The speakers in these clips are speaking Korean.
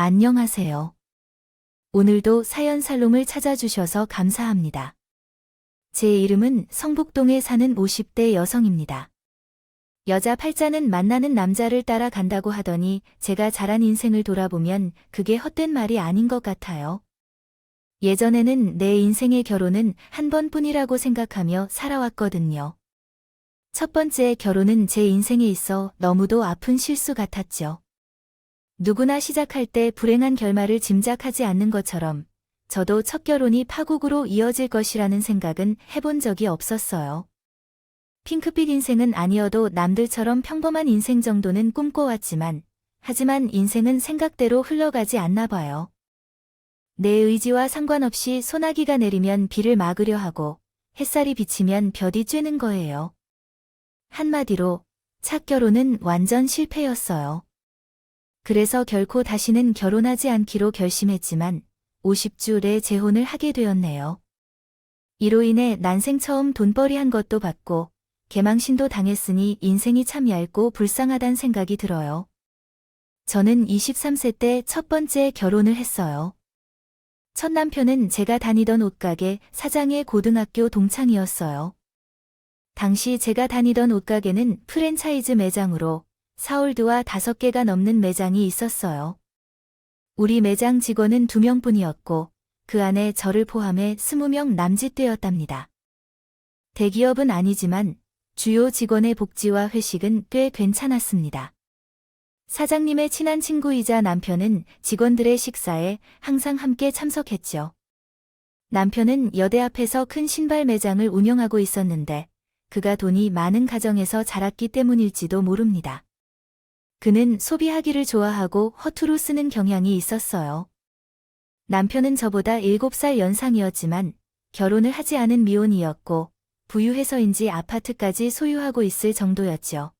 안녕하세요. 오늘도 사연 살롱을 찾아주셔서 감사합니다. 제 이름은 성북동에 사는 50대 여성입니다. 여자 팔자는 만나는 남자를 따라간다고 하더니 제가 자란 인생을 돌아보면 그게 헛된 말이 아닌 것 같아요. 예전에는 내 인생의 결혼은 한 번뿐이라고 생각하며 살아왔거든요. 첫 번째 결혼은 제 인생에 있어 너무도 아픈 실수 같았죠. 누구나 시작할 때 불행한 결말을 짐작하지 않는 것처럼 저도 첫 결혼이 파국으로 이어질 것이라는 생각은 해본 적이 없었어요. 핑크빛 인생은 아니어도 남들처럼 평범한 인생 정도는 꿈꿔왔지만 하지만 인생은 생각대로 흘러가지 않나 봐요. 내 의지와 상관없이 소나기가 내리면 비를 막으려 하고 햇살이 비치면 볕이 쬐는 거예요. 한마디로 첫 결혼은 완전 실패였어요. 그래서 결코 다시는 결혼하지 않기로 결심했지만 50주 내 재혼을 하게 되었네요. 이로 인해 난생 처음 돈벌이 한 것도 받고 개망신도 당했으니 인생이 참 얇고 불쌍하단 생각이 들어요. 저는 23세 때 첫 번째 결혼을 했어요. 첫 남편은 제가 다니던 옷가게 사장의 고등학교 동창이었어요. 당시 제가 다니던 옷가게는 프랜차이즈 매장으로 사홀드와 5개가 넘는 매장이 있었어요. 우리 매장 직원은 2명뿐이었고 그 안에 저를 포함해 20명 남짓되었답니다. 대기업은 아니지만 주요 직원의 복지와 회식은 꽤 괜찮았습니다. 사장님의 친한 친구이자 남편은 직원들의 식사에 항상 함께 참석했죠. 남편은 여대 앞에서 큰 신발 매장을 운영하고 있었는데 그가 돈이 많은 가정에서 자랐기 때문일지도 모릅니다. 그는 소비하기를 좋아하고 허투루 쓰는 경향이 있었어요. 남편은 저보다 7살 연상이었지만 결혼을 하지 않은 미혼이었고 부유해서인지 아파트까지 소유하고 있을 정도였죠.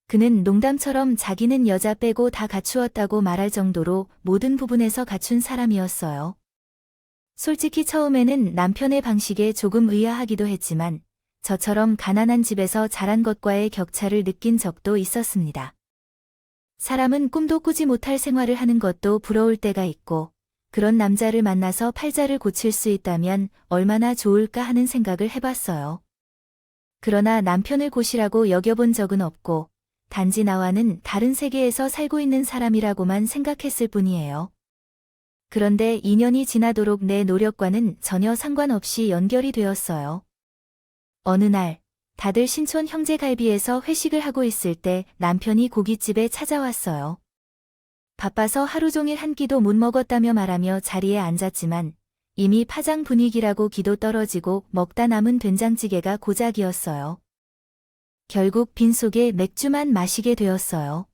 그는 농담처럼 자기는 여자 빼고 다 갖추었다고 말할 정도로 모든 부분에서 갖춘 사람이었어요. 솔직히 처음에는 남편의 방식에 조금 의아하기도 했지만 저처럼 가난한 집에서 자란 것과의 격차를 느낀 적도 있었습니다. 사람은 꿈도 꾸지 못할 생활을 하는 것도 부러울 때가 있고 그런 남자를 만나서 팔자를 고칠 수 있다면 얼마나 좋을까 하는 생각을 해봤어요. 그러나 남편을 고시라고 여겨본 적은 없고 단지 나와는 다른 세계에서 살고 있는 사람이라고만 생각했을 뿐이에요. 그런데 2년이 지나도록 내 노력과는 전혀 상관없이 연결이 되었어요. 어느 날 다들 신촌 형제갈비에서 회식을 하고 있을 때 남편이 고깃집에 찾아왔어요. 바빠서 하루 종일 한 끼도 못 먹었다며 말하며 자리에 앉았지만 이미 파장 분위기라고 기도 떨어지고 먹다 남은 된장찌개가 고작이었어요. 결국 빈속에 맥주만 마시게 되었어요.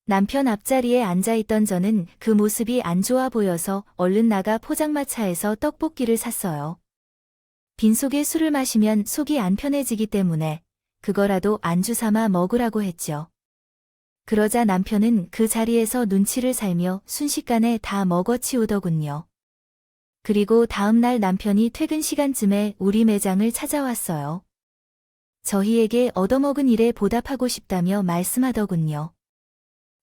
남편 앞자리에 앉아있던 저는 그 모습이 안 좋아 보여서 얼른 나가 포장마차에서 떡볶이를 샀어요. 빈속에 술을 마시면 속이 안 편해지기 때문에 그거라도 안주 삼아 먹으라고 했죠. 그러자 남편은 그 자리에서 눈치를 살며 순식간에 다 먹어치우더군요. 그리고 다음날 남편이 퇴근 시간쯤에 우리 매장을 찾아왔어요. 저희에게 얻어먹은 일에 보답하고 싶다며 말씀하더군요.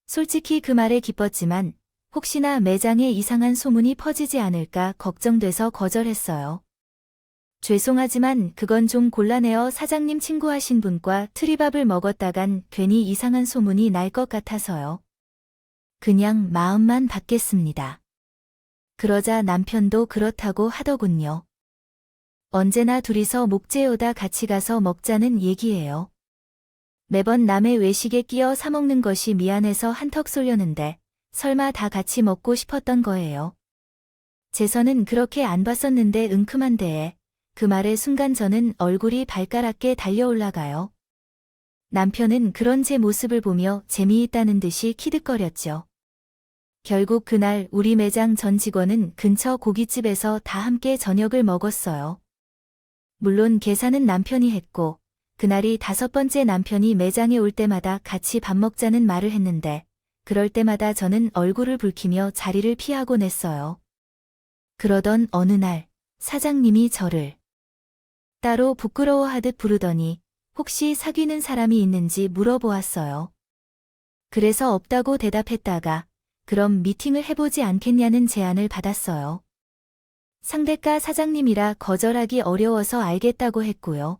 솔직히 그 말에 기뻤지만 혹시나 매장에 이상한 소문이 퍼지지 않을까 걱정돼서 거절했어요. 죄송하지만 그건 좀 곤란해요. 사장님 친구하신 분과 트리밥을 먹었다간 괜히 이상한 소문이 날 것 같아서요. 그냥 마음만 받겠습니다. 그러자 남편도 그렇다고 하더군요. 언제나 둘이서 목재오다 같이 가서 먹자는 얘기예요. 매번 남의 외식에 끼어 사먹는 것이 미안해서 한턱 쏠려는데 설마 다 같이 먹고 싶었던 거예요. 재선은 그렇게 안 봤었는데 은큼한 데에 그 말의 순간 저는 얼굴이 발가락에 달려올라가요. 남편은 그런 제 모습을 보며 재미있다는 듯이 키득거렸죠. 결국 그날 우리 매장 전 직원은 근처 고깃집에서 다 함께 저녁을 먹었어요. 물론 계산은 남편이 했고 그날이 5번째 남편이 매장에 올 때마다 같이 밥 먹자는 말을 했는데 그럴 때마다 저는 얼굴을 붉히며 자리를 피하곤 했어요. 그러던 어느 날 사장님이 저를 따로 부끄러워하듯 부르더니 혹시 사귀는 사람이 있는지 물어보았어요. 그래서 없다고 대답했다가 그럼 미팅을 해보지 않겠냐는 제안을 받았어요. 상대가 사장님이라 거절하기 어려워서 알겠다고 했고요.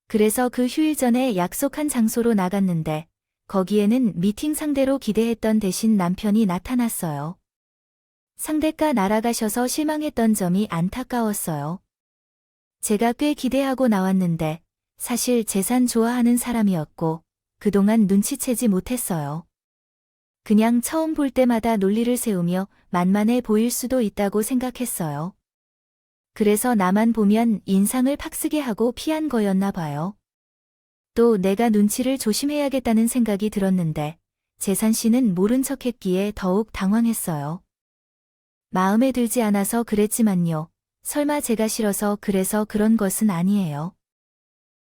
그래서 그 휴일 전에 약속한 장소로 나갔는데 거기에는 미팅 상대로 기대했던 대신 남편이 나타났어요. 상대가 날아가셔서 실망했던 점이 안타까웠어요. 제가 꽤 기대하고 나왔는데 사실 재산 좋아하는 사람이었고 그동안 눈치채지 못했어요. 그냥 처음 볼 때마다 논리를 세우며 만만해 보일 수도 있다고 생각했어요. 그래서 나만 보면 인상을 팍쓰게 하고 피한 거였나 봐요. 또 내가 눈치를 조심해야겠다는 생각이 들었는데 재산 씨는 모른 척했기에 더욱 당황했어요. 마음에 들지 않아서 그랬지만요. 설마 제가 싫어서 그래서 그런 것은 아니에요.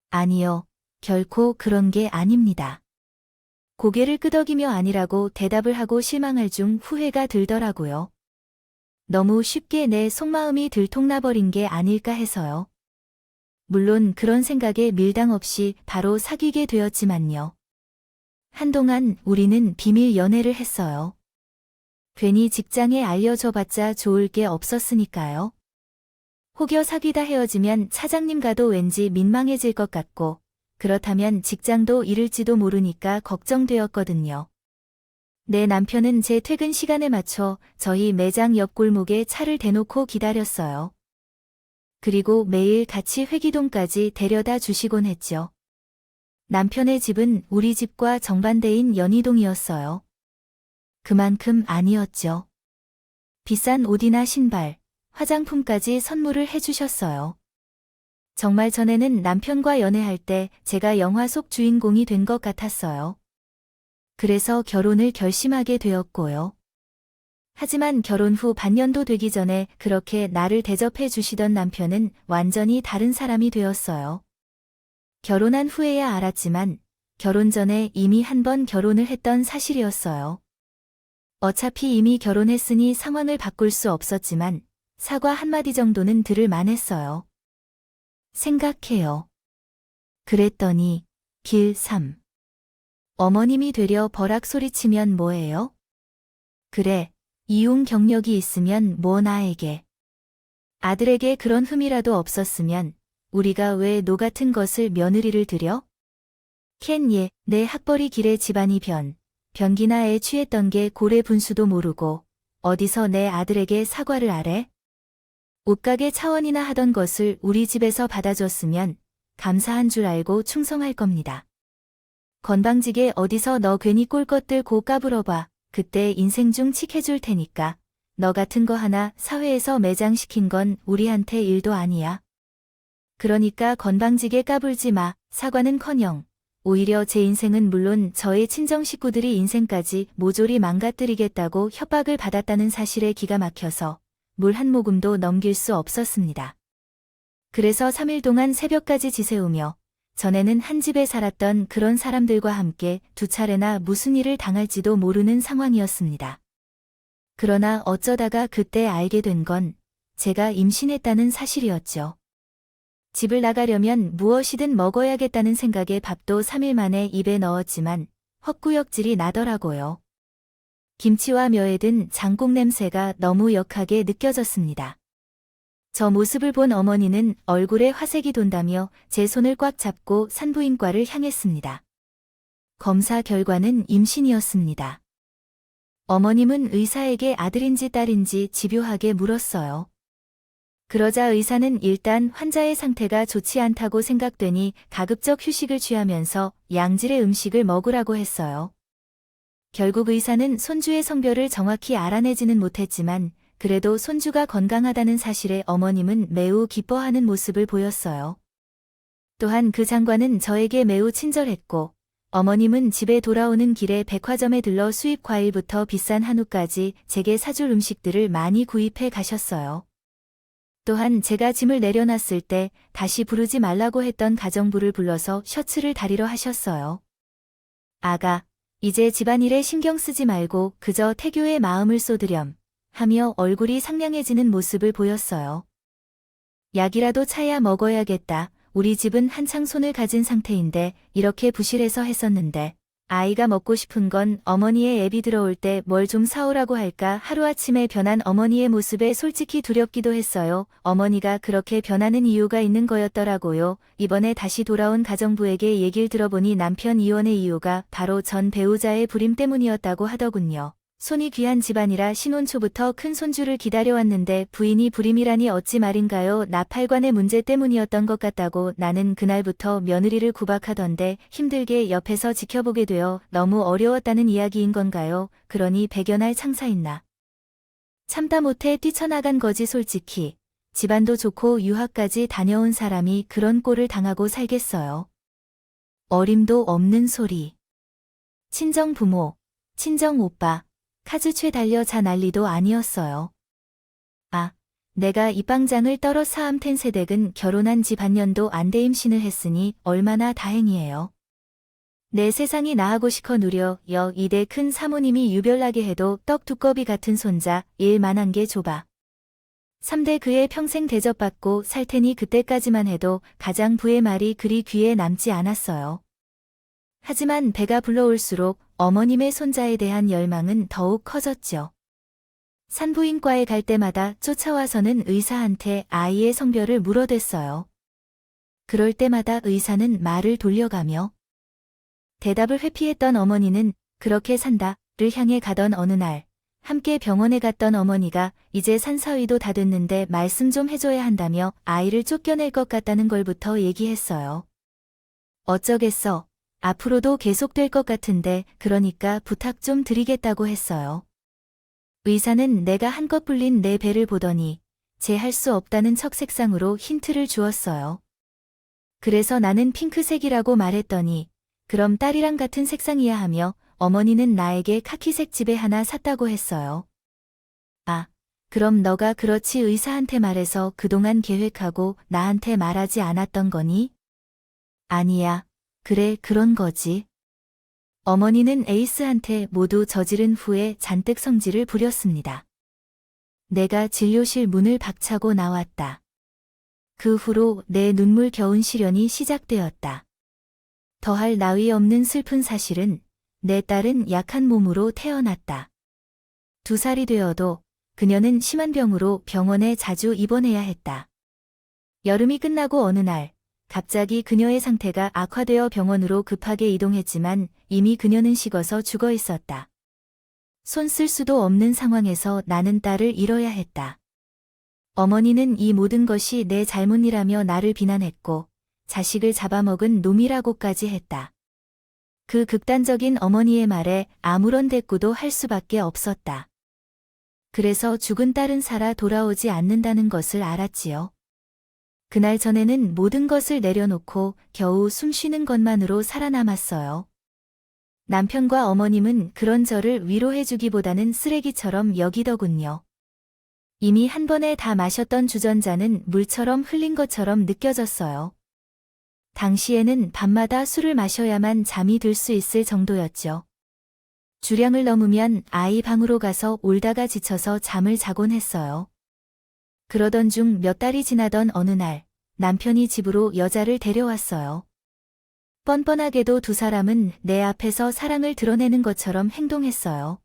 아니요. 결코 그런 게 아닙니다. 고개를 끄덕이며 아니라고 대답을 하고 실망할 중 후회가 들더라고요. 너무 쉽게 내 속마음이 들통나버린 게 아닐까 해서요. 물론 그런 생각에 밀당 없이 바로 사귀게 되었지만요. 한동안 우리는 비밀 연애를 했어요. 괜히 직장에 알려줘봤자 좋을 게 없었으니까요. 혹여 사귀다 헤어지면 차장님과도 왠지 민망해질 것 같고 그렇다면 직장도 잃을지도 모르니까 걱정되었거든요. 내 남편은 제 퇴근 시간에 맞춰 저희 매장 옆 골목에 차를 대놓고 기다렸어요. 그리고 매일 같이 회기동까지 데려다 주시곤 했죠. 남편의 집은 우리 집과 정반대인 연희동이었어요. 그만큼 아니었죠. 비싼 옷이나 신발, 화장품까지 선물을 해주셨어요. 정말 전에는 남편과 연애할 때 제가 영화 속 주인공이 된 것 같았어요. 그래서 결혼을 결심하게 되었고요. 하지만 결혼 후 반년도 되기 전에 그렇게 나를 대접해 주시던 남편은 완전히 다른 사람이 되었어요. 결혼한 후에야 알았지만 결혼 전에 이미 한 번 결혼을 했던 사실이었어요. 어차피 이미 결혼했으니 상황을 바꿀 수 없었지만 사과 한마디 정도는 들을 만했어요. 생각해요. 그랬더니 길 3. 어머님이 되려 버락 소리치면 뭐해요? 그래, 이혼 경력이 있으면 뭐 나에게. 아들에게 그런 흠이라도 없었으면 우리가 왜 너 같은 것을 며느리를 들여? 캔 예, 내 학벌이 길에 집안이 변기나에 취했던 게 고래 분수도 모르고 어디서 내 아들에게 사과를 하래? 옷가게 차원이나 하던 것을 우리 집에서 받아줬으면 감사한 줄 알고 충성할 겁니다. 건방지게 어디서 너 괜히 꼴 것들 고 까불어봐. 그때 인생 중 칙해줄 테니까. 너 같은 거 하나 사회에서 매장시킨 건 우리한테 일도 아니야. 그러니까 건방지게 까불지 마. 사과는커녕 오히려 제 인생은 물론 저의 친정 식구들이 인생까지 모조리 망가뜨리겠다고 협박을 받았다는 사실에 기가 막혀서 물 한 모금도 넘길 수 없었습니다. 그래서 3일 동안 새벽까지 지새우며 전에는 한 집에 살았던 그런 사람들과 함께 2차례나 무슨 일을 당할지도 모르는 상황이었습니다. 그러나 어쩌다가 그때 알게 된 건 제가 임신했다는 사실이었죠. 집을 나가려면 무엇이든 먹어야겠다는 생각에 밥도 3일 만에 입에 넣었지만 헛구역질이 나더라고요. 김치와 며에 든 장국 냄새가 너무 역하게 느껴졌습니다. 저 모습을 본 어머니는 얼굴에 화색이 돈다며 제 손을 꽉 잡고 산부인과를 향했습니다. 검사 결과는 임신이었습니다. 어머님은 의사에게 아들인지 딸인지 집요하게 물었어요. 그러자 의사는 일단 환자의 상태가 좋지 않다고 생각되니 가급적 휴식을 취하면서 양질의 음식을 먹으라고 했어요. 결국 의사는 손주의 성별을 정확히 알아내지는 못했지만 그래도 손주가 건강하다는 사실에 어머님은 매우 기뻐하는 모습을 보였어요. 또한 그 장관은 저에게 매우 친절했고 어머님은 집에 돌아오는 길에 백화점에 들러 수입 과일부터 비싼 한우까지 제게 사줄 음식들을 많이 구입해 가셨어요. 또한 제가 짐을 내려놨을 때 다시 부르지 말라고 했던 가정부를 불러서 셔츠를 다리러 하셨어요. 아가, 이제 집안일에 신경 쓰지 말고 그저 태교에 마음을 쏟으렴 하며 얼굴이 상냥해지는 모습을 보였어요. 약이라도 차야 먹어야겠다. 우리 집은 한창 손을 가진 상태인데 이렇게 부실해서 했었는데 아이가 먹고 싶은 건 어머니의 앱이 들어올 때 뭘 좀 사오라고 할까 하루아침에 변한 어머니의 모습에 솔직히 두렵기도 했어요. 어머니가 그렇게 변하는 이유가 있는 거였더라고요. 이번에 다시 돌아온 가정부에게 얘기를 들어보니 남편 이혼의 이유가 바로 전 배우자의 불임 때문이었다고 하더군요. 손이 귀한 집안이라 신혼 초부터 큰 손주를 기다려왔는데 부인이 불임이라니 어찌 말인가요? 나팔관의 문제 때문이었던 것 같다고 나는 그날부터 며느리를 구박하던데 힘들게 옆에서 지켜보게 되어 너무 어려웠다는 이야기인 건가요? 그러니 백연할 창사있나. 참다 못해 뛰쳐나간 거지 솔직히. 집안도 좋고 유학까지 다녀온 사람이 그런 꼴을 당하고 살겠어요. 어림도 없는 소리. 친정 부모, 친정 오빠. 카즈최 달려 자 난리도 아니었어요. 아, 내가 입방장을 떨어 사암텐 세댁은 결혼한 지 반년도 안 돼 임신을 했으니 얼마나 다행이에요. 내 세상이 나하고 시커 누려 이대 큰 사모님이 유별나게 해도 떡 두꺼비 같은 손자 일만한 게 좁아. 3대 그의 평생 대접받고 살 테니 그때까지만 해도 가장 부의 말이 그리 귀에 남지 않았어요. 하지만 배가 불러올수록 어머님의 손자에 대한 열망은 더욱 커졌죠. 산부인과에 갈 때마다 쫓아와서는 의사한테 아이의 성별을 물어댔어요. 그럴 때마다 의사는 말을 돌려가며 대답을 회피했던 어머니는 그렇게 산다를 향해 가던 어느 날 함께 병원에 갔던 어머니가 이제 산사위도 다 됐는데 말씀 좀 해줘야 한다며 아이를 쫓겨낼 것 같다는 걸부터 얘기했어요. 어쩌겠어. 앞으로도 계속될 것 같은데 그러니까 부탁 좀 드리겠다고 했어요. 의사는 내가 한껏 불린 내 배를 보더니 제 할 수 없다는 척 색상으로 힌트를 주었어요. 그래서 나는 핑크색이라고 말했더니 그럼 딸이랑 같은 색상이야 하며 어머니는 나에게 카키색 지배 하나 샀다고 했어요. 아, 그럼 너가 그렇지 의사한테 말해서 그동안 계획하고 나한테 말하지 않았던 거니? 아니야. 그래, 그런 거지. 어머니는 에이스한테 모두 저지른 후에 잔뜩 성질을 부렸습니다. 내가 진료실 문을 박차고 나왔다. 그 후로 내 눈물겨운 시련이 시작되었다. 더할 나위 없는 슬픈 사실은 내 딸은 약한 몸으로 태어났다. 2살이 되어도 그녀는 심한 병으로 병원에 자주 입원해야 했다. 여름이 끝나고 어느 날 갑자기 그녀의 상태가 악화되어 병원으로 급하게 이동했지만 이미 그녀는 식어서 죽어 있었다. 손 쓸 수도 없는 상황에서 나는 딸을 잃어야 했다. 어머니는 이 모든 것이 내 잘못이라며 나를 비난했고 자식을 잡아먹은 놈이라고까지 했다. 그 극단적인 어머니의 말에 아무런 대꾸도 할 수밖에 없었다. 그래서 죽은 딸은 살아 돌아오지 않는다는 것을 알았지요. 그날 전에는 모든 것을 내려놓고 겨우 숨 쉬는 것만으로 살아남았어요. 남편과 어머님은 그런 저를 위로해주기보다는 쓰레기처럼 여기더군요. 이미 한 번에 다 마셨던 주전자는 물처럼 흘린 것처럼 느껴졌어요. 당시에는 밤마다 술을 마셔야만 잠이 들 수 있을 정도였죠. 주량을 넘으면 아이 방으로 가서 울다가 지쳐서 잠을 자곤 했어요. 그러던 중 몇 달이 지나던 어느 날 남편이 집으로 여자를 데려왔어요. 뻔뻔하게도 2사람은 내 앞에서 사랑을 드러내는 것처럼 행동했어요.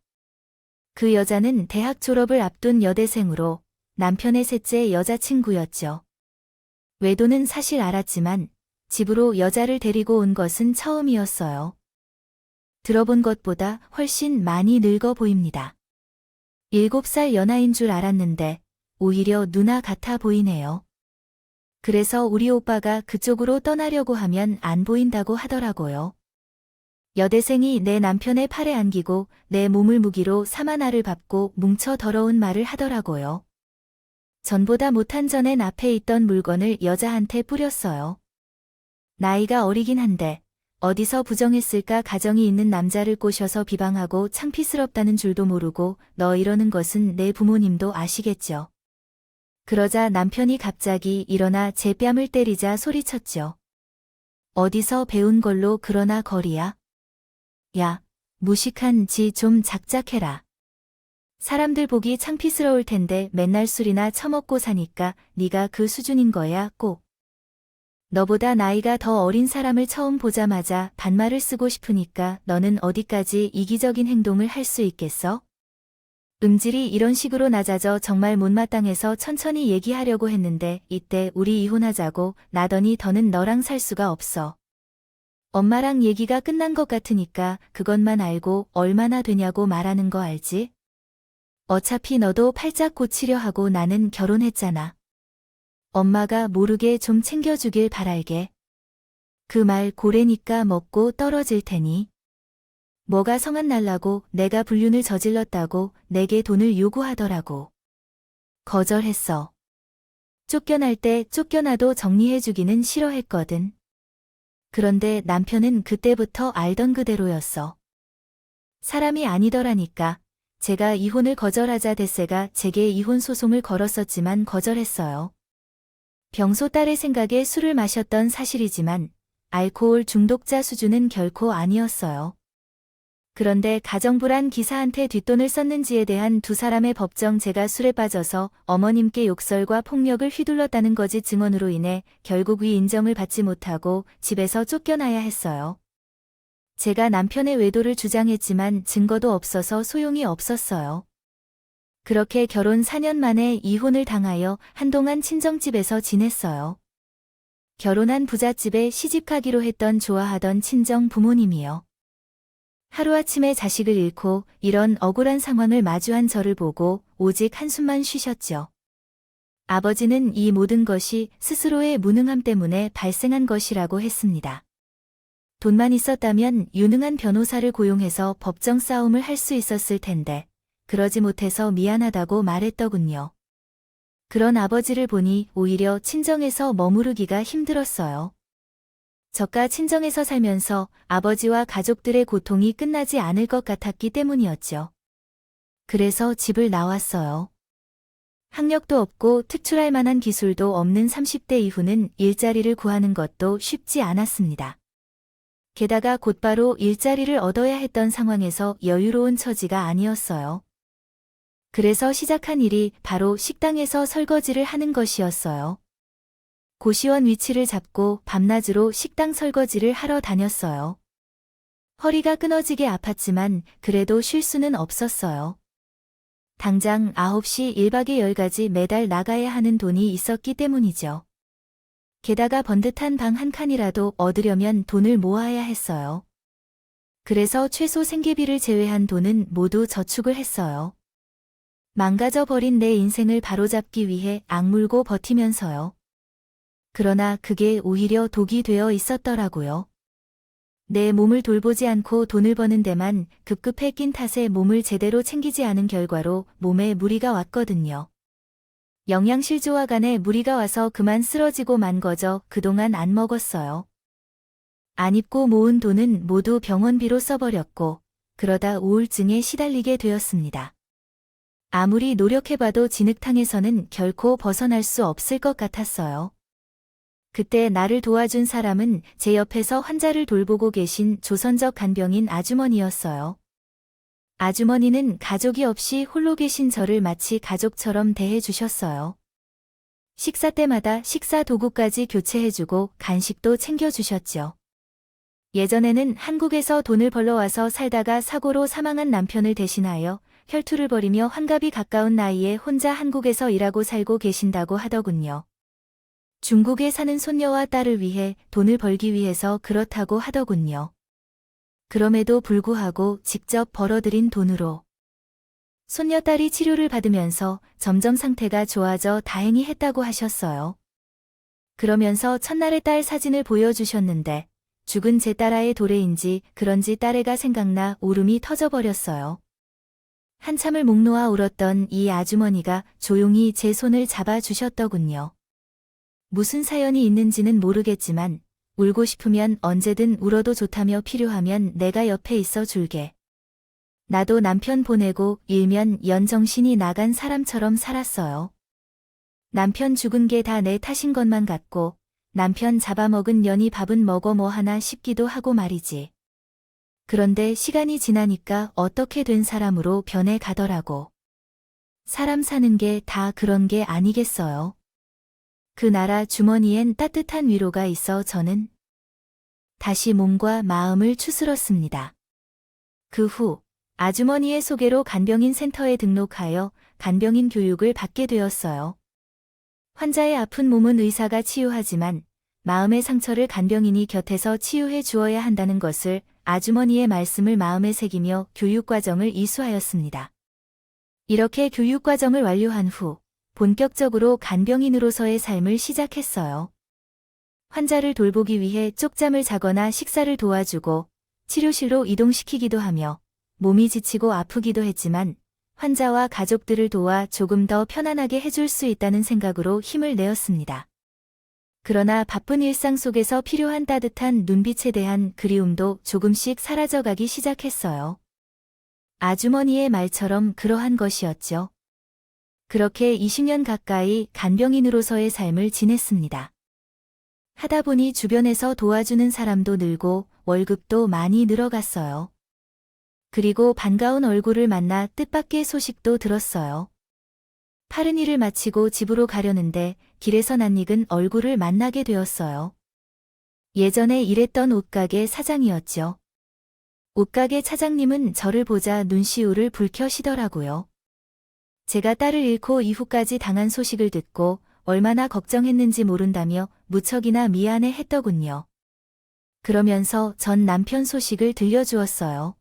그 여자는 대학 졸업을 앞둔 여대생으로 남편의 셋째 여자친구였죠. 외도는 사실 알았지만 집으로 여자를 데리고 온 것은 처음이었어요. 들어본 것보다 훨씬 많이 늙어 보입니다. 7살 연하인 줄 알았는데 오히려 누나 같아 보이네요. 그래서 우리 오빠가 그쪽으로 떠나려고 하면 안 보인다고 하더라고요. 여대생이 내 남편의 팔에 안기고 내 몸을 무기로 사마나를 밟고 뭉쳐 더러운 말을 하더라고요. 전보다 못한 전엔 앞에 있던 물건을 여자한테 뿌렸어요. 나이가 어리긴 한데 어디서 부정했을까 가정이 있는 남자를 꼬셔서 비방하고 창피스럽다는 줄도 모르고 너 이러는 것은 내 부모님도 아시겠죠. 그러자 남편이 갑자기 일어나 제 뺨을 때리자 소리쳤죠. 어디서 배운 걸로 그러나 거리야? 야, 무식한 지 좀 작작해라. 사람들 보기 창피스러울 텐데 맨날 술이나 처먹고 사니까 네가 그 수준인 거야 꼭. 너보다 나이가 더 어린 사람을 처음 보자마자 반말을 쓰고 싶으니까 너는 어디까지 이기적인 행동을 할 수 있겠어? 음질이 이런 식으로 낮아져 정말 못마땅해서 천천히 얘기하려고 했는데 이때 우리 이혼하자고 나더니 더는 너랑 살 수가 없어. 엄마랑 얘기가 끝난 것 같으니까 그것만 알고 얼마나 되냐고 말하는 거 알지? 어차피 너도 팔자 고치려 하고 나는 결혼했잖아. 엄마가 모르게 좀 챙겨주길 바랄게. 그 말 고래니까 먹고 떨어질 테니. 뭐가 성안 날라고 내가 불륜을 저질렀다고 내게 돈을 요구하더라고. 거절했어. 쫓겨날 때 쫓겨나도 정리해주기는 싫어했거든. 그런데 남편은 그때부터 알던 그대로였어. 사람이 아니더라니까. 제가 이혼을 거절하자 데세가 제게 이혼 소송을 걸었었지만 거절했어요. 병소 딸의 생각에 술을 마셨던 사실이지만 알코올 중독자 수준은 결코 아니었어요. 그런데 가정불안 기사한테 뒷돈을 썼는지에 대한 두 사람의 법정 제가 술에 빠져서 어머님께 욕설과 폭력을 휘둘렀다는 거짓 증언으로 인해 결국 위 인정을 받지 못하고 집에서 쫓겨나야 했어요. 제가 남편의 외도를 주장했지만 증거도 없어서 소용이 없었어요. 그렇게 결혼 4년 만에 이혼을 당하여 한동안 친정집에서 지냈어요. 결혼한 부잣집에 시집가기로 했던 좋아하던 친정 부모님이요. 하루아침에 자식을 잃고 이런 억울한 상황을 마주한 저를 보고 오직 한숨만 쉬셨죠. 아버지는 이 모든 것이 스스로의 무능함 때문에 발생한 것이라고 했습니다. 돈만 있었다면 유능한 변호사를 고용해서 법정 싸움을 할 수 있었을 텐데 그러지 못해서 미안하다고 말했더군요. 그런 아버지를 보니 오히려 친정에서 머무르기가 힘들었어요. 저가 친정에서 살면서 아버지와 가족들의 고통이 끝나지 않을 것 같았기 때문이었죠. 그래서 집을 나왔어요. 학력도 없고 특출할 만한 기술도 없는 30대 이후는 일자리를 구하는 것도 쉽지 않았습니다. 게다가 곧바로 일자리를 얻어야 했던 상황에서 여유로운 처지가 아니었어요. 그래서 시작한 일이 바로 식당에서 설거지를 하는 것이었어요. 고시원 위치를 잡고 밤낮으로 식당 설거지를 하러 다녔어요. 허리가 끊어지게 아팠지만 그래도 쉴 수는 없었어요. 당장 9시 1박에 10가지 매달 나가야 하는 돈이 있었기 때문이죠. 게다가 번듯한 방 한 칸이라도 얻으려면 돈을 모아야 했어요. 그래서 최소 생계비를 제외한 돈은 모두 저축을 했어요. 망가져버린 내 인생을 바로잡기 위해 악물고 버티면서요. 그러나 그게 오히려 독이 되어 있었더라고요. 내 몸을 돌보지 않고 돈을 버는 데만 급급해 낀 탓에 몸을 제대로 챙기지 않은 결과로 몸에 무리가 왔거든요. 영양실조와 간에 무리가 와서 그만 쓰러지고 만 거죠. 그동안 안 먹었어요. 안 입고 모은 돈은 모두 병원비로 써버렸고 그러다 우울증에 시달리게 되었습니다. 아무리 노력해봐도 진흙탕에서는 결코 벗어날 수 없을 것 같았어요. 그때 나를 도와준 사람은 제 옆에서 환자를 돌보고 계신 조선족 간병인 아주머니였어요. 아주머니는 가족이 없이 홀로 계신 저를 마치 가족처럼 대해주셨어요. 식사 때마다 식사 도구까지 교체해주고 간식도 챙겨주셨죠. 예전에는 한국에서 돈을 벌러 와서 살다가 사고로 사망한 남편을 대신하여 혈투를 벌이며 환갑이 가까운 나이에 혼자 한국에서 일하고 살고 계신다고 하더군요. 중국에 사는 손녀와 딸을 위해 돈을 벌기 위해서 그렇다고 하더군요. 그럼에도 불구하고 직접 벌어들인 돈으로 손녀딸이 치료를 받으면서 점점 상태가 좋아져 다행히 했다고 하셨어요. 그러면서 첫날의 딸 사진을 보여주셨는데 죽은 제 딸아의 도래인지 그런지 딸애가 생각나 울음이 터져버렸어요. 한참을 목 놓아 울었던 이 아주머니가 조용히 제 손을 잡아주셨더군요. 무슨 사연이 있는지는 모르겠지만 울고 싶으면 언제든 울어도 좋다며 필요하면 내가 옆에 있어 줄게. 나도 남편 보내고 일면 연 정신이 나간 사람처럼 살았어요. 남편 죽은 게 다 내 탓인 것만 같고 남편 잡아먹은 년이 밥은 먹어 뭐 하나 싶기도 하고 말이지. 그런데 시간이 지나니까 어떻게 된 사람으로 변해 가더라고. 사람 사는 게 다 그런 게 아니겠어요. 그 나라 주머니엔 따뜻한 위로가 있어 저는 다시 몸과 마음을 추스렀습니다. 그 후 아주머니의 소개로 간병인 센터에 등록하여 간병인 교육을 받게 되었어요. 환자의 아픈 몸은 의사가 치유하지만 마음의 상처를 간병인이 곁에서 치유해 주어야 한다는 것을 아주머니의 말씀을 마음에 새기며 교육과정을 이수하였습니다. 이렇게 교육과정을 완료한 후 본격적으로 간병인으로서의 삶을 시작했어요. 환자를 돌보기 위해 쪽잠을 자거나 식사를 도와주고 치료실로 이동시키기도 하며 몸이 지치고 아프기도 했지만 환자와 가족들을 도와 조금 더 편안하게 해줄 수 있다는 생각으로 힘을 내었습니다. 그러나 바쁜 일상 속에서 필요한 따뜻한 눈빛에 대한 그리움도 조금씩 사라져가기 시작했어요. 아주머니의 말처럼 그러한 것이었죠. 그렇게 20년 가까이 간병인으로서의 삶을 지냈습니다. 하다 보니 주변에서 도와주는 사람도 늘고 월급도 많이 늘어갔어요. 그리고 반가운 얼굴을 만나 뜻밖의 소식도 들었어요. 파른 일을 마치고 집으로 가려는데 길에서 낯익은 얼굴을 만나게 되었어요. 예전에 일했던 옷가게 사장이었죠. 옷가게 차장님은 저를 보자 눈시울을 붉혀시더라고요. 제가 딸을 잃고 이후까지 당한 소식을 듣고 얼마나 걱정했는지 모른다며 무척이나 미안해 했더군요. 그러면서 전 남편 소식을 들려주었어요.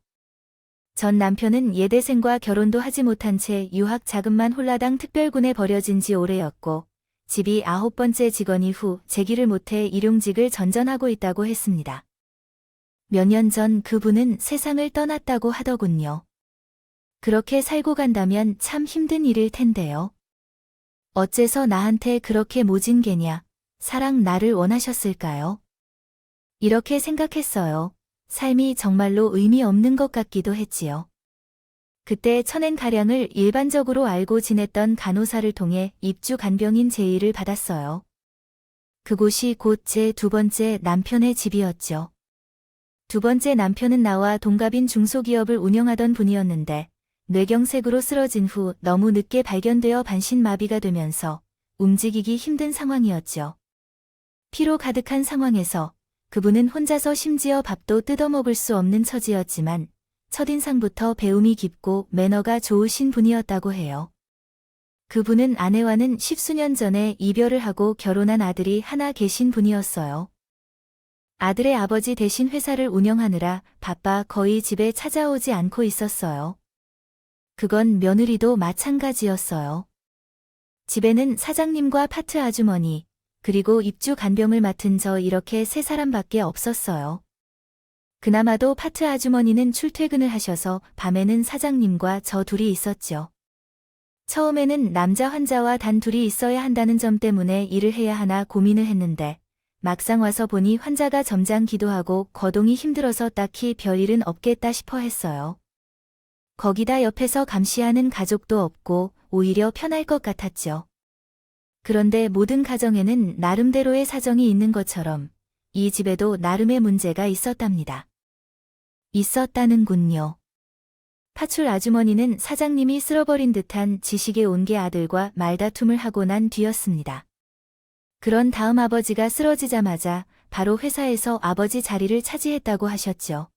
전 남편은 예대생과 결혼도 하지 못한 채 유학 자금만 홀라당 특별군에 버려진 지 오래였고 집이 9번째 직원 이후 재기를 못해 일용직을 전전하고 있다고 했습니다. 몇 년 전 그분은 세상을 떠났다고 하더군요. 그렇게 살고 간다면 참 힘든 일일 텐데요. 어째서 나한테 그렇게 모진 개냐, 사랑 나를 원하셨을까요? 이렇게 생각했어요. 삶이 정말로 의미 없는 것 같기도 했지요. 그때 천엔가량을 일반적으로 알고 지냈던 간호사를 통해 입주 간병인 제의를 받았어요. 그곳이 곧 제 두 번째 남편의 집이었죠. 두 번째 남편은 나와 동갑인 중소기업을 운영하던 분이었는데 뇌경색으로 쓰러진 후 너무 늦게 발견되어 반신마비가 되면서 움직이기 힘든 상황이었죠. 피로 가득한 상황에서 그분은 혼자서 심지어 밥도 뜯어먹을 수 없는 처지였지만 첫인상부터 배움이 깊고 매너가 좋으신 분이었다고 해요. 그분은 아내와는 10수년 전에 이별을 하고 결혼한 아들이 하나 계신 분이었어요. 아들의 아버지 대신 회사를 운영하느라 바빠 거의 집에 찾아오지 않고 있었어요. 그건 며느리도 마찬가지였어요. 집에는 사장님과 파트 아주머니, 그리고 입주 간병을 맡은 저 이렇게 세 사람밖에 없었어요. 그나마도 파트 아주머니는 출퇴근을 하셔서 밤에는 사장님과 저 둘이 있었죠. 처음에는 남자 환자와 단 둘이 있어야 한다는 점 때문에 일을 해야 하나 고민을 했는데 막상 와서 보니 환자가 점장 기도하고 거동이 힘들어서 딱히 별일은 없겠다 싶어 했어요. 거기다 옆에서 감시하는 가족도 없고 오히려 편할 것 같았죠. 그런데 모든 가정에는 나름대로의 사정이 있는 것처럼 이 집에도 나름의 문제가 있었답니다. 있었다는군요. 파출 아주머니는 사장님이 쓸어버린 듯한 지식에 온게 아들과 말다툼을 하고 난 뒤였습니다. 그런 다음 아버지가 쓰러지자마자 바로 회사에서 아버지 자리를 차지했다고 하셨죠.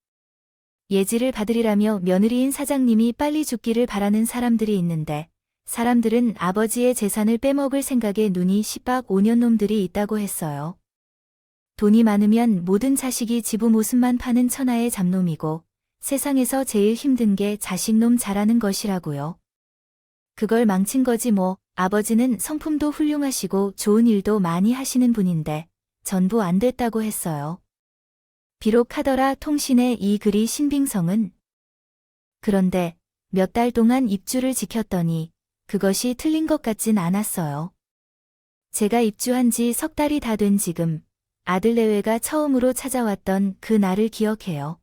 예지를 받으리라며 며느리인 사장님이 빨리 죽기를 바라는 사람들이 있는데 사람들은 아버지의 재산을 빼먹을 생각에 눈이 시박 5년 놈들이 있다고 했어요. 돈이 많으면 모든 자식이 지부 모습만 파는 천하의 잡놈이고 세상에서 제일 힘든 게 자식놈 자라는 것이라고요. 그걸 망친 거지 뭐. 아버지는 성품도 훌륭하시고 좋은 일도 많이 하시는 분인데 전부 안 됐다고 했어요. 비록 하더라 통신의 이 글이 신빙성은. 그런데 몇 달 동안 입주를 지켰더니 그것이 틀린 것 같진 않았어요. 제가 입주한 지 석 달이 다 된 지금 아들 내외가 처음으로 찾아왔던 그 날을 기억해요.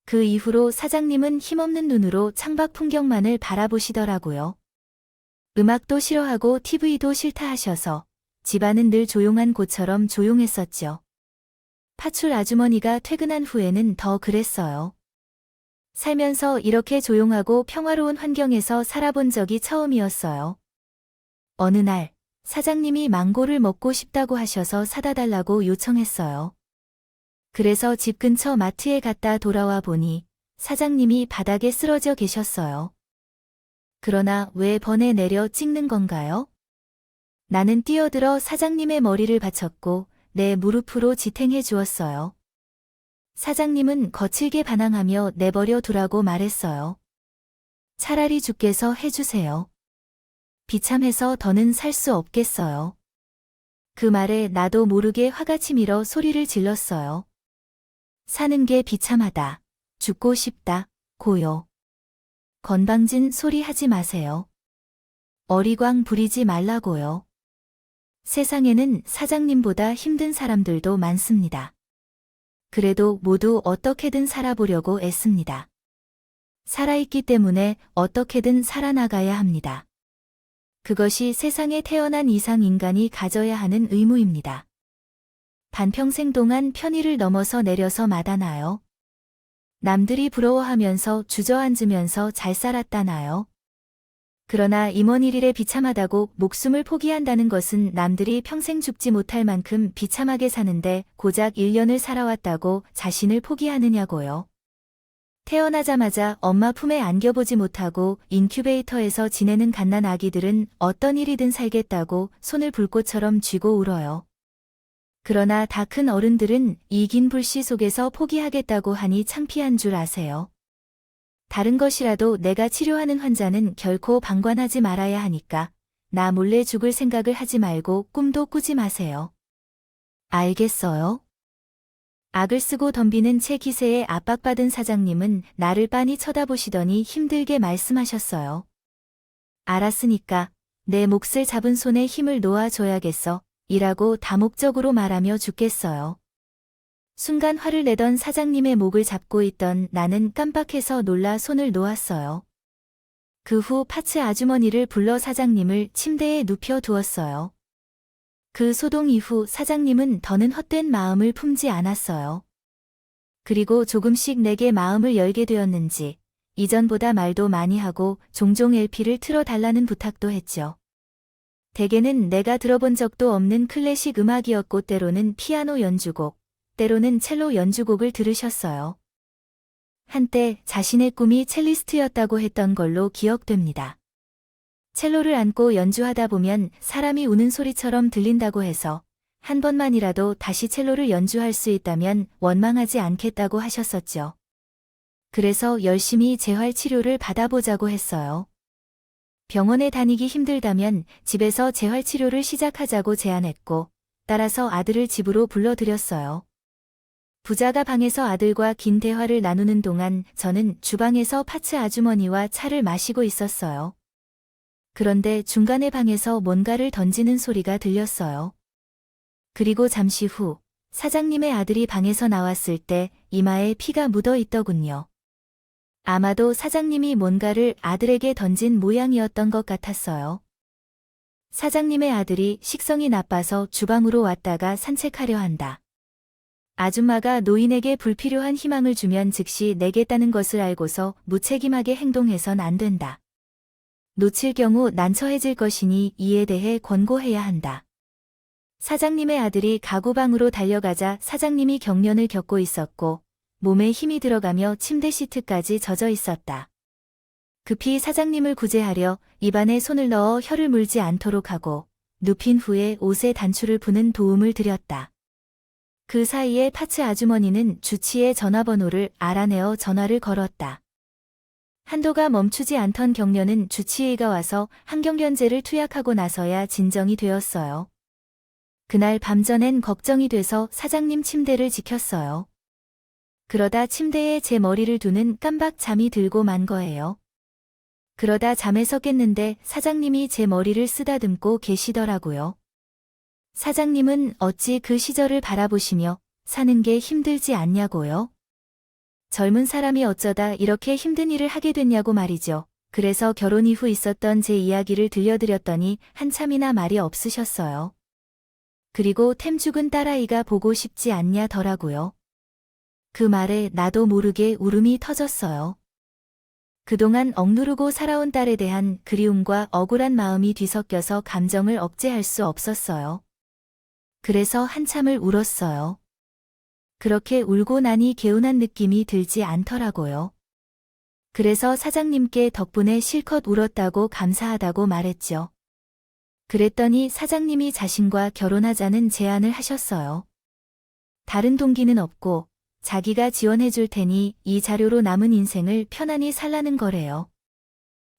그 이후로 사장님은 힘없는 눈으로 창밖 풍경만을 바라보시더라고요. 음악도 싫어하고 TV도 싫다 하셔서 집안은 늘 조용한 곳처럼 조용했었죠. 파출 아주머니가 퇴근한 후에는 더 그랬어요. 살면서 이렇게 조용하고 평화로운 환경에서 살아본 적이 처음이었어요. 어느 날 사장님이 망고를 먹고 싶다고 하셔서 사다 달라고 요청했어요. 그래서 집 근처 마트에 갔다 돌아와 보니 사장님이 바닥에 쓰러져 계셨어요. 그러나 왜 번에 내려 찍는 건가요? 나는 뛰어들어 사장님의 머리를 받쳤고 내 무릎으로 지탱해 주었어요. 사장님은 거칠게 반항하며 내버려 두라고 말했어요. 차라리 주께서 해주세요. 비참해서 더는 살 수 없겠어요. 그 말에 나도 모르게 화가 치밀어 소리를 질렀어요. 사는 게 비참하다. 죽고 싶다. 고요. 건방진 소리 하지 마세요. 어리광 부리지 말라고요. 세상에는 사장님보다 힘든 사람들도 많습니다. 그래도 모두 어떻게든 살아보려고 애씁니다. 살아있기 때문에 어떻게든 살아나가야 합니다. 그것이 세상에 태어난 이상 인간이 가져야 하는 의무입니다. 반평생 동안 편의를 넘어서 내려서 마다나요. 남들이 부러워하면서 주저앉으면서 잘 살았다나요. 그러나 임원일일에 비참하다고 목숨을 포기한다는 것은 남들이 평생 죽지 못할 만큼 비참하게 사는데 고작 1년을 살아왔다고 자신을 포기하느냐고요. 태어나자마자 엄마 품에 안겨보지 못하고 인큐베이터에서 지내는 갓난 아기들은 어떤 일이든 살겠다고 손을 불꽃처럼 쥐고 울어요. 그러나 다 큰 어른들은 이 긴 불씨 속에서 포기하겠다고 하니 창피한 줄 아세요. 다른 것이라도 내가 치료하는 환자는 결코 방관하지 말아야 하니까 나 몰래 죽을 생각을 하지 말고 꿈도 꾸지 마세요. 알겠어요? 악을 쓰고 덤비는 제 기세에 압박받은 사장님은 나를 빤히 쳐다보시더니 힘들게 말씀하셨어요. 알았으니까 내 몫을 잡은 손에 힘을 놓아줘야겠어. 이라고 다목적으로 말하며 죽겠어요. 순간 화를 내던 사장님의 목을 잡고 있던 나는 깜빡해서 놀라 손을 놓았어요. 그 후 파츠 아주머니를 불러 사장님을 침대에 눕혀 두었어요. 그 소동 이후 사장님은 더는 헛된 마음을 품지 않았어요. 그리고 조금씩 내게 마음을 열게 되었는지 이전보다 말도 많이 하고 종종 LP를 틀어달라는 부탁도 했죠. 대개는 내가 들어본 적도 없는 클래식 음악이었고 때로는 피아노 연주곡, 때로는 첼로 연주곡을 들으셨어요. 한때 자신의 꿈이 첼리스트였다고 했던 걸로 기억됩니다. 첼로를 안고 연주하다 보면 사람이 우는 소리처럼 들린다고 해서 한 번만이라도 다시 첼로를 연주할 수 있다면 원망하지 않겠다고 하셨었죠. 그래서 열심히 재활 치료를 받아보자고 했어요. 병원에 다니기 힘들다면 집에서 재활 치료를 시작하자고 제안했고 따라서 아들을 집으로 불러들였어요. 부자가 방에서 아들과 긴 대화를 나누는 동안 저는 주방에서 파츠 아주머니와 차를 마시고 있었어요. 그런데 중간에 방에서 뭔가를 던지는 소리가 들렸어요. 그리고 잠시 후 사장님의 아들이 방에서 나왔을 때 이마에 피가 묻어 있더군요. 아마도 사장님이 뭔가를 아들에게 던진 모양이었던 것 같았어요. 사장님의 아들이 식성이 나빠서 주방으로 왔다가 산책하려 한다. 아줌마가 노인에게 불필요한 희망을 주면 즉시 내겠다는 것을 알고서 무책임하게 행동해선 안 된다. 놓칠 경우 난처해질 것이니 이에 대해 권고해야 한다. 사장님의 아들이 가구방으로 달려가자 사장님이 경련을 겪고 있었고 몸에 힘이 들어가며 침대 시트까지 젖어 있었다. 급히 사장님을 구제하려 입안에 손을 넣어 혀를 물지 않도록 하고 눕힌 후에 옷에 단추를 푸는 도움을 드렸다. 그 사이에 파츠 아주머니는 주치의 전화번호를 알아내어 전화를 걸었다. 한도가 멈추지 않던 경련은 주치의가 와서 항경련제를 투약하고 나서야 진정이 되었어요. 그날 밤전엔 걱정이 돼서 사장님 침대를 지켰어요. 그러다 침대에 제 머리를 두는 깜박 잠이 들고 만 거예요. 그러다 잠에서 깼는데 사장님이 제 머리를 쓰다듬고 계시더라고요. 사장님은 어찌 그 시절을 바라보시며 사는 게 힘들지 않냐고요? 젊은 사람이 어쩌다 이렇게 힘든 일을 하게 됐냐고 말이죠. 그래서 결혼 이후 있었던 제 이야기를 들려드렸더니 한참이나 말이 없으셨어요. 그리고 템 죽은 딸아이가 보고 싶지 않냐더라고요. 그 말에 나도 모르게 울음이 터졌어요. 그동안 억누르고 살아온 딸에 대한 그리움과 억울한 마음이 뒤섞여서 감정을 억제할 수 없었어요. 그래서 한참을 울었어요. 그렇게 울고 나니 개운한 느낌이 들지 않더라고요. 그래서 사장님께 덕분에 실컷 울었다고 감사하다고 말했죠. 그랬더니 사장님이 자신과 결혼하자는 제안을 하셨어요. 다른 동기는 없고 자기가 지원해 줄 테니 이 자료로 남은 인생을 편안히 살라는 거래요.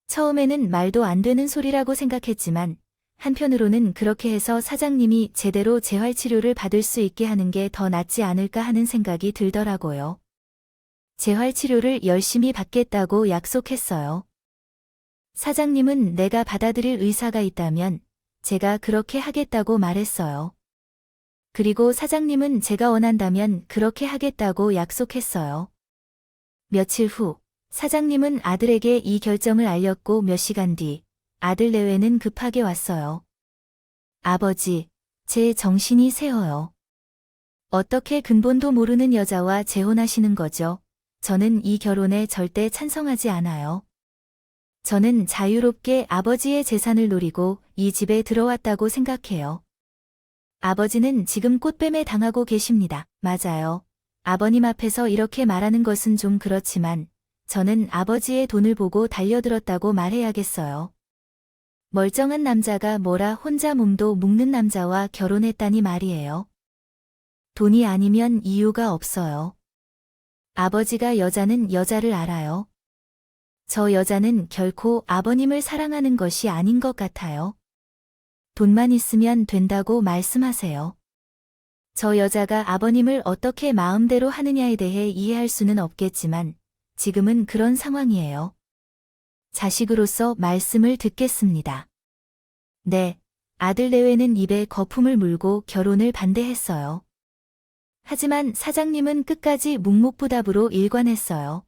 처음에는 말도 안 되는 소리라고 생각했지만 한편으로는 그렇게 해서 사장님이 제대로 재활치료를 받을 수 있게 하는 게 더 낫지 않을까 하는 생각이 들더라고요. 재활치료를 열심히 받겠다고 약속했어요. 사장님은 내가 받아들일 의사가 있다면 제가 그렇게 하겠다고 말했어요. 그리고 사장님은 제가 원한다면 그렇게 하겠다고 약속했어요. 며칠 후 사장님은 아들에게 이 결정을 알렸고 몇 시간 뒤 아들 내외는 급하게 왔어요. 아버지, 제 정신이 새어요. 어떻게 근본도 모르는 여자와 재혼하시는 거죠? 저는 이 결혼에 절대 찬성하지 않아요. 저는 자유롭게 아버지의 재산을 노리고 이 집에 들어왔다고 생각해요. 아버지는 지금 꽃뱀에 당하고 계십니다. 맞아요. 아버님 앞에서 이렇게 말하는 것은 좀 그렇지만 저는 아버지의 돈을 보고 달려들었다고 말해야겠어요. 멀쩡한 남자가 뭐라 혼자 몸도 묶는 남자와 결혼했다니 말이에요. 돈이 아니면 이유가 없어요. 아버지가 여자는 여자를 알아요. 저 여자는 결코 아버님을 사랑하는 것이 아닌 것 같아요. 돈만 있으면 된다고 말씀하세요. 저 여자가 아버님을 어떻게 마음대로 하느냐에 대해 이해할 수는 없겠지만 지금은 그런 상황이에요. 자식으로서 말씀을 듣겠습니다. 네, 아들 내외는 입에 거품을 물고 결혼을 반대했어요. 하지만 사장님은 끝까지 묵묵부답으로 일관했어요.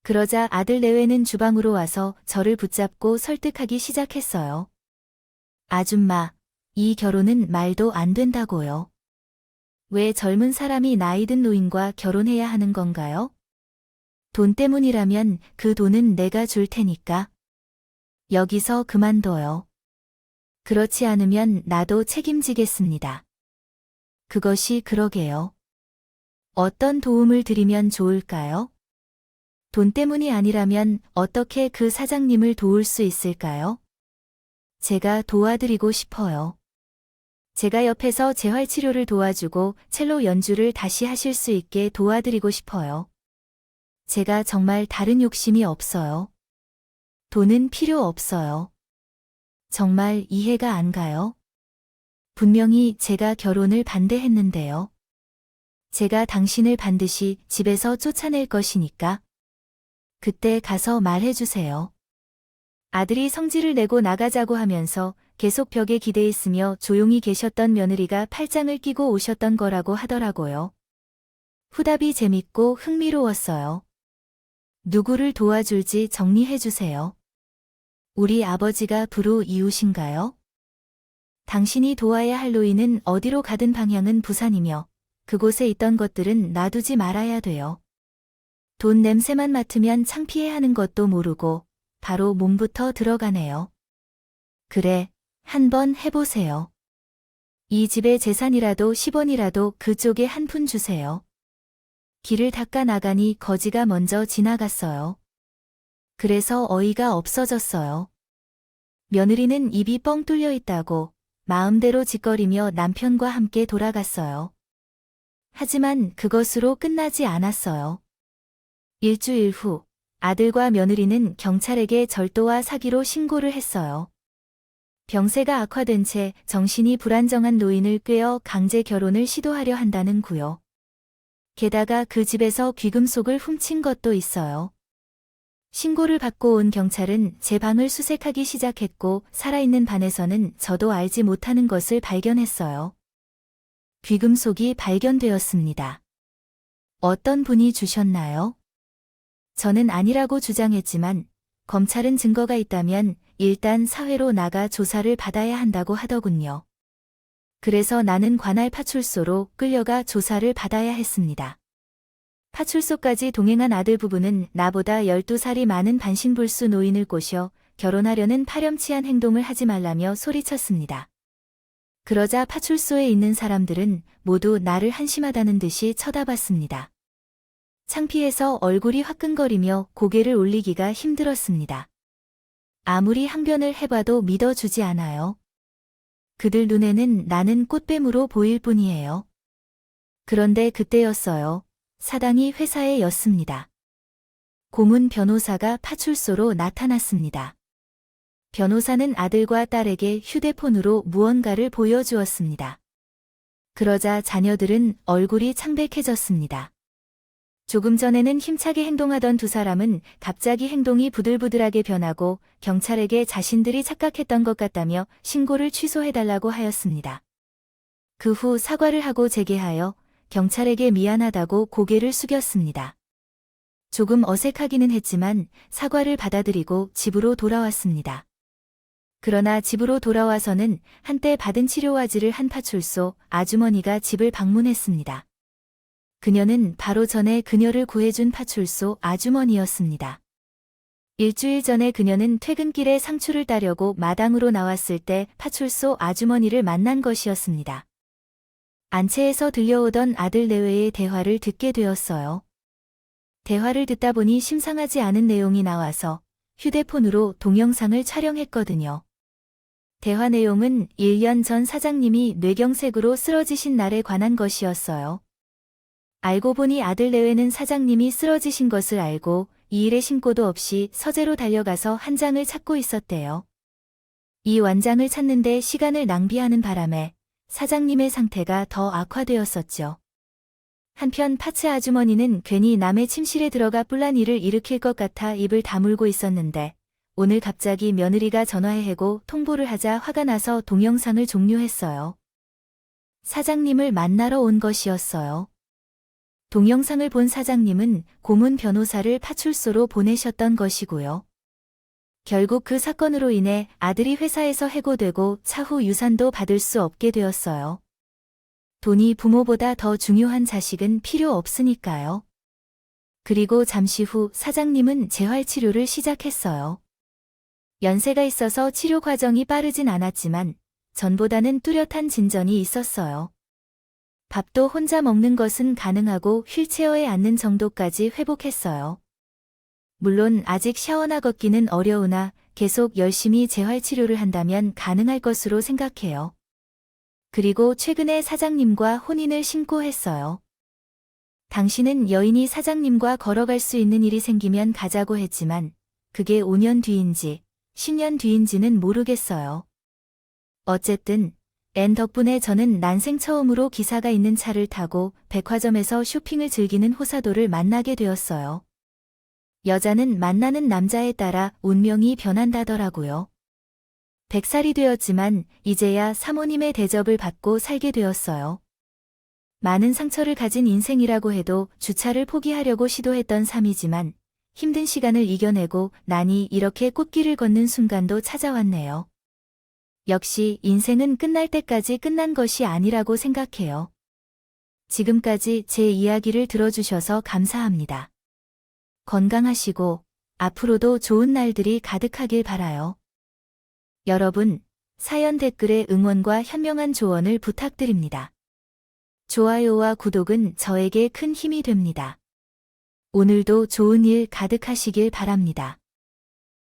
그러자 아들 내외는 주방으로 와서 저를 붙잡고 설득하기 시작했어요. 아줌마, 이 결혼은 말도 안 된다고요. 왜 젊은 사람이 나이든 노인과 결혼해야 하는 건가요? 돈 때문이라면 그 돈은 내가 줄 테니까. 여기서 그만둬요. 그렇지 않으면 나도 책임지겠습니다. 그것이 그러게요. 어떤 도움을 드리면 좋을까요? 돈 때문이 아니라면 어떻게 그 사장님을 도울 수 있을까요? 제가 도와드리고 싶어요. 제가 옆에서 재활치료를 도와주고 첼로 연주를 다시 하실 수 있게 도와드리고 싶어요. 제가 정말 다른 욕심이 없어요. 돈은 필요 없어요. 정말 이해가 안 가요? 분명히 제가 결혼을 반대했는데요. 제가 당신을 반드시 집에서 쫓아낼 것이니까. 그때 가서 말해주세요. 아들이 성질을 내고 나가자고 하면서 계속 벽에 기대 있으며 조용히 계셨던 며느리가 팔짱을 끼고 오셨던 거라고 하더라고요. 후답이 재밌고 흥미로웠어요. 누구를 도와줄지 정리해주세요. 우리 아버지가 불우 이웃인가요? 당신이 도와야 할 노인은 어디로 가든 방향은 부산이며 그곳에 있던 것들은 놔두지 말아야 돼요. 돈 냄새만 맡으면 창피해하는 것도 모르고 바로 몸부터 들어가네요. 그래, 한번 해보세요. 이 집의 재산이라도 10원이라도 그쪽에 한 푼 주세요. 길을 닦아 나가니 거지가 먼저 지나갔어요. 그래서 어이가 없어졌어요. 며느리는 입이 뻥 뚫려 있다고 마음대로 짓거리며 남편과 함께 돌아갔어요. 하지만 그것으로 끝나지 않았어요. 일주일 후 아들과 며느리는 경찰에게 절도와 사기로 신고를 했어요. 병세가 악화된 채 정신이 불안정한 노인을 꿰어 강제 결혼을 시도하려 한다는 구요. 게다가 그 집에서 귀금속을 훔친 것도 있어요. 신고를 받고 온 경찰은 제 방을 수색하기 시작했고 살아있는 반에서는 저도 알지 못하는 것을 발견했어요. 귀금속이 발견되었습니다. 어떤 분이 주셨나요? 저는 아니라고 주장했지만 검찰은 증거가 있다면 일단 사회로 나가 조사를 받아야 한다고 하더군요. 그래서 나는 관할 파출소로 끌려가 조사를 받아야 했습니다. 파출소까지 동행한 아들 부부는 나보다 12살이 많은 반신불수 노인을 꼬셔 결혼하려는 파렴치한 행동을 하지 말라며 소리쳤습니다. 그러자 파출소에 있는 사람들은 모두 나를 한심하다는 듯이 쳐다봤습니다. 창피해서 얼굴이 화끈거리며 고개를 올리기가 힘들었습니다. 아무리 항변을 해봐도 믿어주지 않아요. 그들 눈에는 나는 꽃뱀으로 보일 뿐이에요. 그런데 그때였어요. 사당이 회사에 였습니다. 고문 변호사가 파출소로 나타났습니다. 변호사는 아들과 딸에게 휴대폰으로 무언가를 보여주었습니다. 그러자 자녀들은 얼굴이 창백해졌습니다. 조금 전에는 힘차게 행동하던 두 사람은 갑자기 행동이 부들부들하게 변하고 경찰에게 자신들이 착각했던 것 같다며 신고를 취소해달라고 하였습니다. 그 후 사과를 하고 재개하여 경찰에게 미안하다고 고개를 숙였습니다. 조금 어색하기는 했지만 사과를 받아들이고 집으로 돌아왔습니다. 그러나 집으로 돌아와서는 한때 받은 치료와지를 한 파출소 아주머니가 집을 방문했습니다. 그녀는 바로 전에 그녀를 구해준 파출소 아주머니였습니다. 일주일 전에 그녀는 퇴근길에 상추를 따려고 마당으로 나왔을 때 파출소 아주머니를 만난 것이었습니다. 안채에서 들려오던 아들 내외의 대화를 듣게 되었어요. 대화를 듣다 보니 심상하지 않은 내용이 나와서 휴대폰으로 동영상을 촬영했거든요. 대화 내용은 1년 전 사장님이 뇌경색으로 쓰러지신 날에 관한 것이었어요. 알고 보니 아들 내외는 사장님이 쓰러지신 것을 알고 이 일에 신고도 없이 서재로 달려가서 한 장을 찾고 있었대요. 이 완장을 찾는데 시간을 낭비하는 바람에 사장님의 상태가 더 악화되었었죠. 한편 파츠 아주머니는 괜히 남의 침실에 들어가 뿔난 일을 일으킬 것 같아 입을 다물고 있었는데 오늘 갑자기 며느리가 전화해고 통보를 하자 화가 나서 동영상을 종료했어요. 사장님을 만나러 온 것이었어요. 동영상을 본 사장님은 고문 변호사를 파출소로 보내셨던 것이고요. 결국 그 사건으로 인해 아들이 회사에서 해고되고 차후 유산도 받을 수 없게 되었어요. 돈이 부모보다 더 중요한 자식은 필요 없으니까요. 그리고 잠시 후 사장님은 재활치료를 시작했어요. 연세가 있어서 치료 과정이 빠르진 않았지만 전보다는 뚜렷한 진전이 있었어요. 밥도 혼자 먹는 것은 가능하고 휠체어에 앉는 정도까지 회복했어요. 물론 아직 샤워나 걷기는 어려우나 계속 열심히 재활치료를 한다면 가능할 것으로 생각해요. 그리고 최근에 사장님과 혼인을 신고했어요. 당신은 여인이 사장님과 걸어갈 수 있는 일이 생기면 가자고 했지만 그게 5년 뒤인지 10년 뒤인지는 모르겠어요. 어쨌든 앤 덕분에 저는 난생 처음으로 기사가 있는 차를 타고 백화점에서 쇼핑을 즐기는 호사도를 만나게 되었어요. 여자는 만나는 남자에 따라 운명이 변한다더라고요. 100살이 되었지만 이제야 사모님의 대접을 받고 살게 되었어요. 많은 상처를 가진 인생이라고 해도 주차를 포기하려고 시도했던 삶이지만 힘든 시간을 이겨내고 나니 이렇게 꽃길을 걷는 순간도 찾아왔네요. 역시 인생은 끝날 때까지 끝난 것이 아니라고 생각해요. 지금까지 제 이야기를 들어주셔서 감사합니다. 건강하시고 앞으로도 좋은 날들이 가득하길 바라요. 여러분, 사연 댓글에 응원과 현명한 조언을 부탁드립니다. 좋아요와 구독은 저에게 큰 힘이 됩니다. 오늘도 좋은 일 가득하시길 바랍니다.